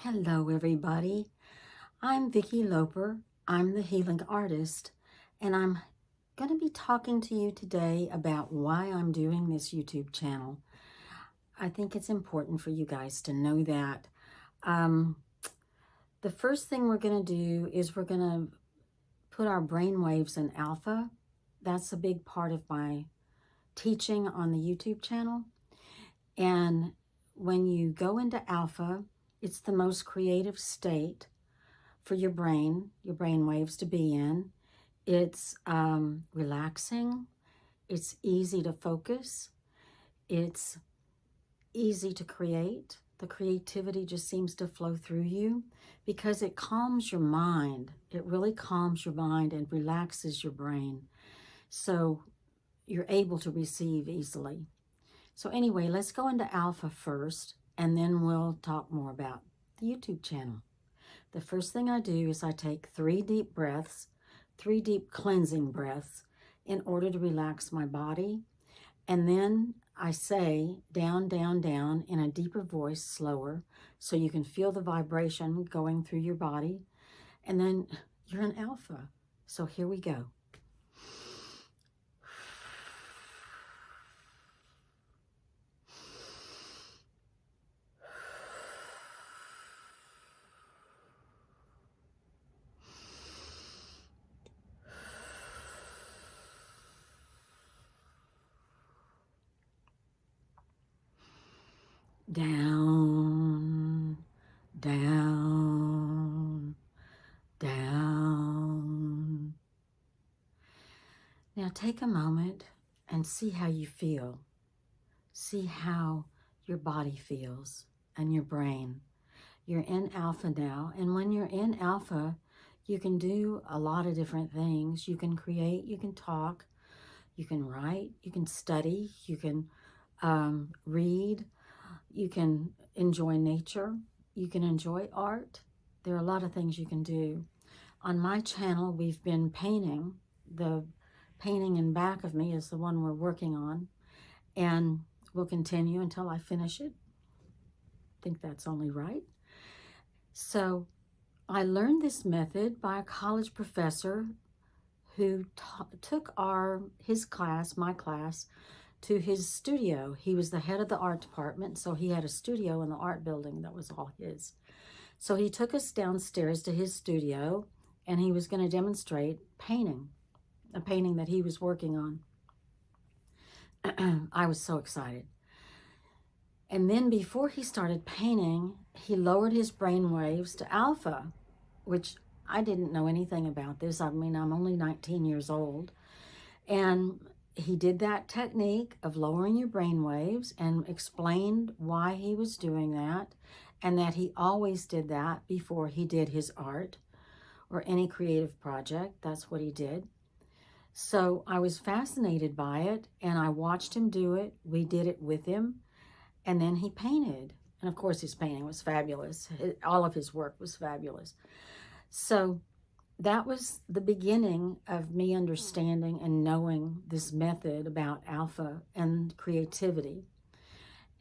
Hello, everybody. I'm Vicki Loper. I'm the healing artist, and I'm going to be talking to you today about why I'm doing this YouTube channel. I think it's important for you guys to know that. The first thing we're going to do is we're going to put our brain waves in alpha. That's a big part of my teaching on the YouTube channel. And when you go into alpha, it's the most creative state for your brain waves to be in. It's relaxing. It's easy to focus. It's easy to create. The creativity just seems to flow through you because it calms your mind. It really calms your mind and relaxes your brain. So you're able to receive easily. So anyway, let's go into alpha first, and then we'll talk more about the YouTube channel. The first thing I do is I take 3 deep breaths, 3 deep cleansing breaths in order to relax my body. And then I say down, down, down in a deeper voice, slower, so you can feel the vibration going through your body. And then you're in alpha. So here we go. Down, down, down. Now take a moment and see how you feel. See how your body feels and your brain. You're in alpha now, and when you're in alpha, you can do a lot of different things. You can create, you can talk, you can write, you can study, you can read, you can enjoy nature, you can enjoy art. There are a lot of things you can do. On my channel, we've been painting. The painting in back of me is the one we're working on, and we'll continue until I finish it. I think that's only right. So I learned this method by a college professor who took his class, my class, to his studio. He was the head of the art department, so he had a studio in the art building that was all his. So he took us downstairs to his studio, and he was going to demonstrate painting, a painting that he was working on. I was so excited. And then before he started painting, he lowered his brain waves to alpha, which I didn't know anything about this. I mean, I'm only 19 years old. And he did that technique of lowering your brain waves and explained why he was doing that, and that he always did that before he did his art or any creative project. That's what he did. So I was fascinated by it, and I watched him do it. We did it with him, and then he painted. And of course, his painting was fabulous. All of his work was fabulous. So that was the beginning of me understanding and knowing this method about alpha and creativity.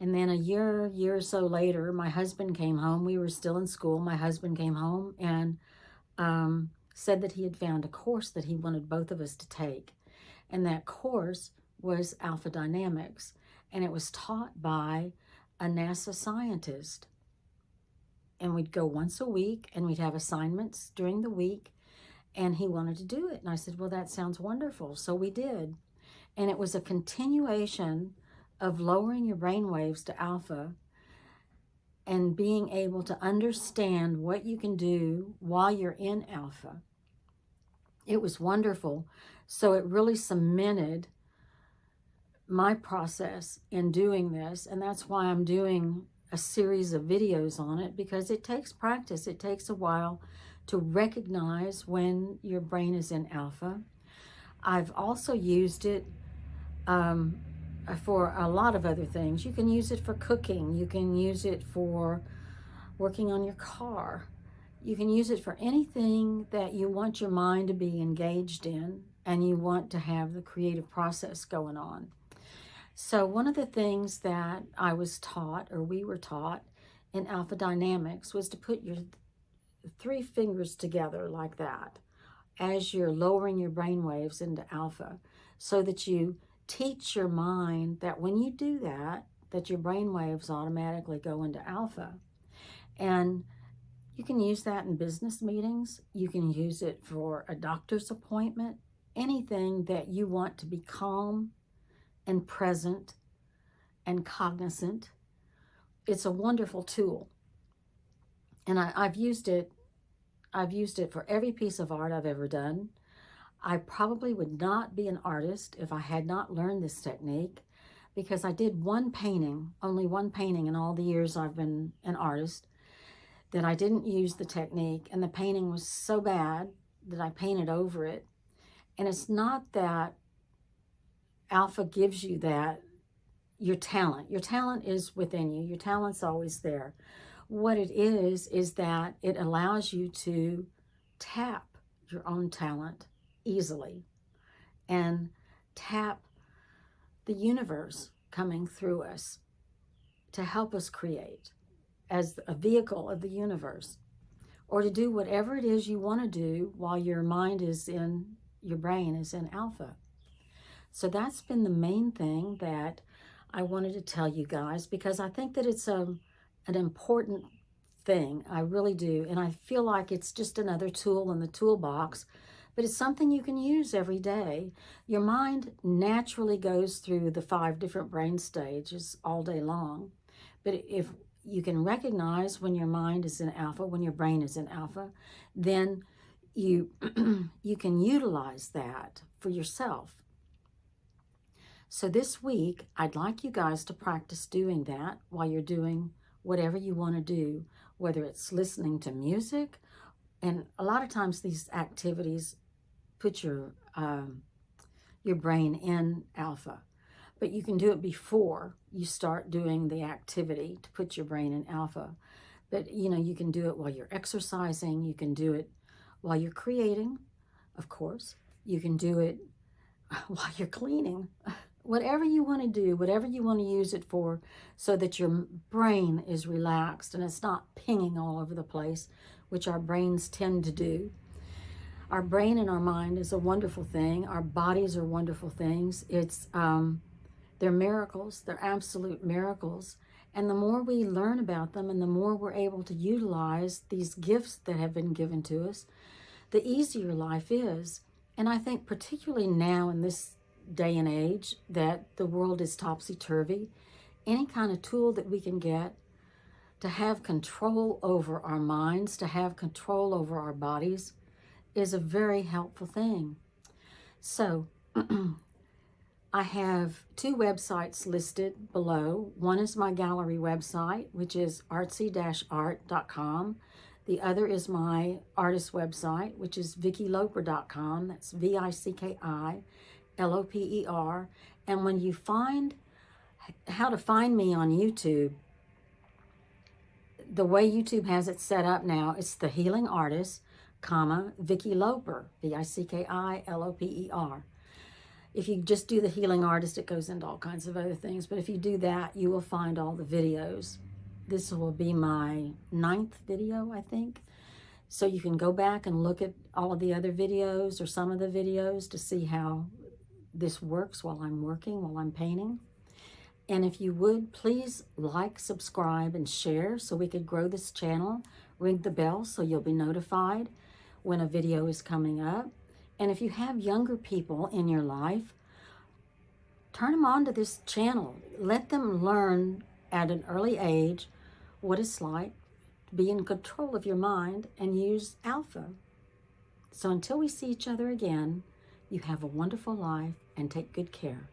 And then a year or so later, my husband came home. We were still in school. My husband came home and said that he had found a course that he wanted both of us to take. And that course was Alpha Dynamics. And it was taught by a NASA scientist. And we'd go once a week, and we'd have assignments during the week. And he wanted to do it. And I said, well, that sounds wonderful. So we did. And it was a continuation of lowering your brain waves to alpha and being able to understand what you can do while you're in alpha. It was wonderful. So it really cemented my process in doing this. And that's why I'm doing a series of videos on it, because it takes practice. It takes a while to recognize when your brain is in alpha. I've also used it for a lot of other things. You can use it for cooking. You can use it for working on your car. You can use it for anything that you want your mind to be engaged in and you want to have the creative process going on. So one of the things that I was taught, or we were taught, in alpha dynamics was to put your 3 fingers together like that as you're lowering your brain waves into alpha, so that you teach your mind that when you do that, that your brain waves automatically go into alpha. And you can use that in business meetings. You can use it for a doctor's appointment, anything that you want to be calm and present and cognizant. It's a wonderful tool. And I've used it for every piece of art I've ever done. I probably would not be an artist if I had not learned this technique, because I did only one painting in all the years I've been an artist, that I didn't use the technique, and the painting was so bad that I painted over it. And it's not that alpha gives you that, your talent is within you. Your talent's always there. What it is that it allows you to tap your own talent easily and tap the universe coming through us to help us create as a vehicle of the universe, or to do whatever it is you want to do while your brain is in alpha. So that's been the main thing that I wanted to tell you guys, because I think that it's an important thing. I really do. And I feel like it's just another tool in the toolbox, but it's something you can use every day. Your mind naturally goes through the 5 different brain stages all day long. But if you can recognize when your mind is in alpha, when your brain is in alpha, then you you can utilize that for yourself. So this week, I'd like you guys to practice doing that while you're doing whatever you want to do, whether it's listening to music. And a lot of times these activities put your brain in alpha, but you can do it before you start doing the activity to put your brain in alpha. But you can do it while you're exercising. You can do it while you're creating, of course. You can do it while you're cleaning. Whatever you want to do, whatever you want to use it for, so that your brain is relaxed and it's not pinging all over the place, which our brains tend to do. Our brain and our mind is a wonderful thing. Our bodies are wonderful things. They're miracles. They're absolute miracles. And the more we learn about them and the more we're able to utilize these gifts that have been given to us, the easier life is. And I think particularly now in this day and age that the world is topsy-turvy, any kind of tool that we can get to have control over our minds, to have control over our bodies, is a very helpful thing. So I have 2 websites listed below. One is my gallery website, which is artsy-art.com. The other is my artist website, which is vickiloper.com. That's VICKILOPER. And when you find how to find me on YouTube, the way YouTube has it set up now, it's the Healing Artist, Vicki Loper, VICKILOPER. If you just do the Healing Artist, it goes into all kinds of other things. But if you do that, you will find all the videos. This will be my 9th video, I think. So you can go back and look at all of the other videos or some of the videos to see how this works while I'm working, while I'm painting. And if you would, please like, subscribe, and share so we could grow this channel. Ring the bell so you'll be notified when a video is coming up. And if you have younger people in your life, turn them on to this channel. Let them learn at an early age what it's like to be in control of your mind and use alpha. So until we see each other again, you have a wonderful life and take good care.